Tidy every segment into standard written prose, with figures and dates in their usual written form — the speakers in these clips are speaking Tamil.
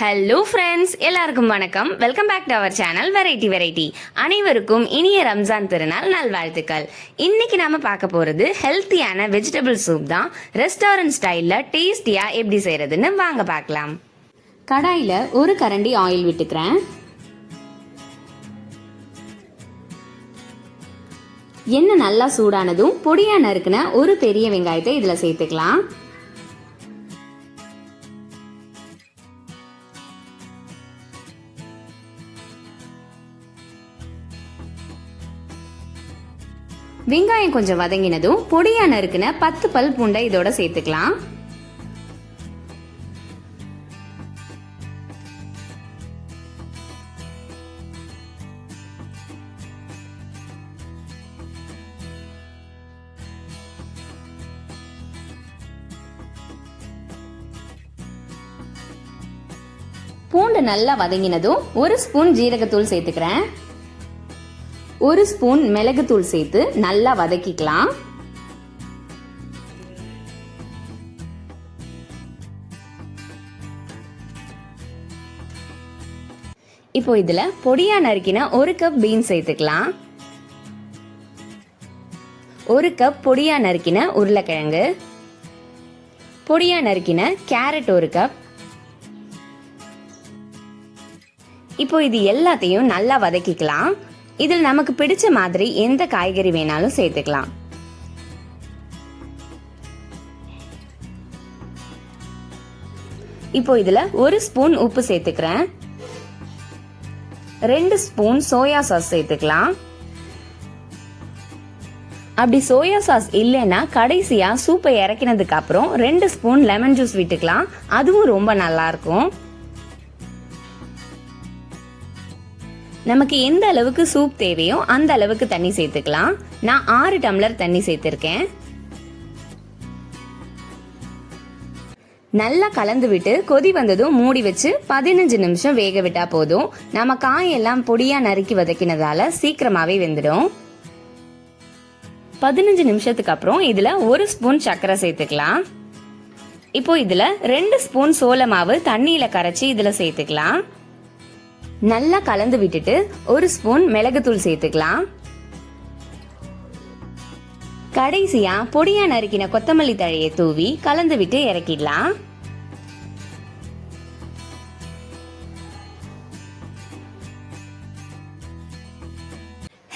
ஹலோ ஃப்ரெண்ட்ஸ், எல்லாருக்கும் வணக்கம். Welcome back to our channel variety. அனைவருக்கும் இனிய ரம்ஜான் திருநாள் நல்வாழ்த்துக்கள். இன்னைக்கு நாம பார்க்க போறது ஹெல்த்தியான வெஜிடபிள் சூப் தான். ரெஸ்டாரண்ட் ஸ்டைல்ல டேஸ்டியா எப்படி செய்யறதுன்னு வாங்க பார்க்கலாம். கடாயில ஒரு கரண்டி ஆயில் விட்டுக்கிறேன். எண்ணெய் நல்லா சூடானதும் பொடியா நறுக்குன ஒரு பெரிய வெங்காயத்தை இதுல சேர்த்துக்கலாம். வெங்காயம் கொஞ்சம் வதங்கினதும் பொடியா நறுக்குன 10 பல் பூண்டை இதோட சேர்த்துக்கலாம். பூண்டு நல்லா வதங்கினதும் 1 ஸ்பூன் ஜீரகத்தூள் சேர்த்துக்கிறேன். 1 ஸ்பூன் மிளகுத்தூள் சேர்த்து நல்லா வதக்கிக்கலாம். இப்போ இதுல பொடியா நறுக்கின 1 கப் பீன்ஸ் சேர்த்துக்கலாம். 1 கப் பொடியா நறுக்கின உருளைக்கிழங்கு, பொடியா நறுக்கின கேரட் 1 கப். இப்போ இது எல்லாத்தையும் நல்லா வதக்கிக்கலாம். இதில் நமக்கு பிடிச்ச மாதிரி எந்த காய்கறி வேணாலும் சேர்த்துக்கலாம். இப்போ இதுல 1 ஸ்பூன் உப்பு சேர்த்துக்கிறேன். 2 ஸ்பூன் சோயா சாஸ் சேர்த்துக்கலாம். அப்படி சோயா சாஸ் இல்லைன்னா கடைசியா சூப்பை இறக்கினதுக்கு அப்புறம் 2 ஸ்பூன் லெமன் ஜூஸ் விட்டுக்கலாம். அதுவும் ரொம்ப நல்லா இருக்கும். நமக்கு எந்த அளவுக்கு சூப் தேவையோ அந்த அளவுக்கு தண்ணி சேர்த்துக்கலாம். நான் 6 டம்ளர் தண்ணி சேர்த்திருக்கேன். நல்லா கலந்து விட்டு கொதி வந்ததும் மூடி வச்சு 15 நிமிஷம் வேக விட்டா போதும். நம்ம காயெல்லாம் பொடியா நறுக்கி வதக்கினதால சீக்கிரமாவே வெந்துடும். 15 நிமிஷத்துக்கு அப்புறம் இதுல 1 ஸ்பூன் சர்க்கரை சேர்த்துக்கலாம். இப்போ இதுல 2 ஸ்பூன் சோள மாவு தண்ணியில கரைச்சி இதுல சேர்த்துக்கலாம். நல்லா கலந்து விட்டுட்டு 1 ஸ்பூன் மிளகுத்தூள் சேர்த்துக்கலாம். கடைசியா பொடியா நறுக்கின கொத்தமல்லி தழையை தூவி கலந்து விட்டு இறக்கிடலாம்.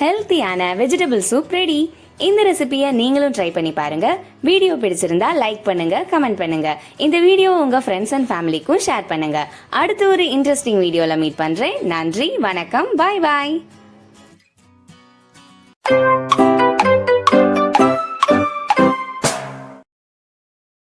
ஹெல்த்தியான வெஜிடபிள் சூப் ரெடி. இந்த ரெசிபியை நீங்களும் ட்ரை பண்ணி பாருங்க. வீடியோ பிடிச்சிருந்தா லைக் பண்ணுங்க, கமெண்ட் பண்ணுங்க. இந்த வீடியோ உங்க ஃப்ரெண்ட்ஸ் அண்ட் ஃபேமிலிக்கும் ஷேர் பண்ணுங்க. அடுத்து ஒரு இன்ட்ரெஸ்டிங் வீடியோல மீட் பண்றேன். நன்றி, வணக்கம், பாய் பாய்.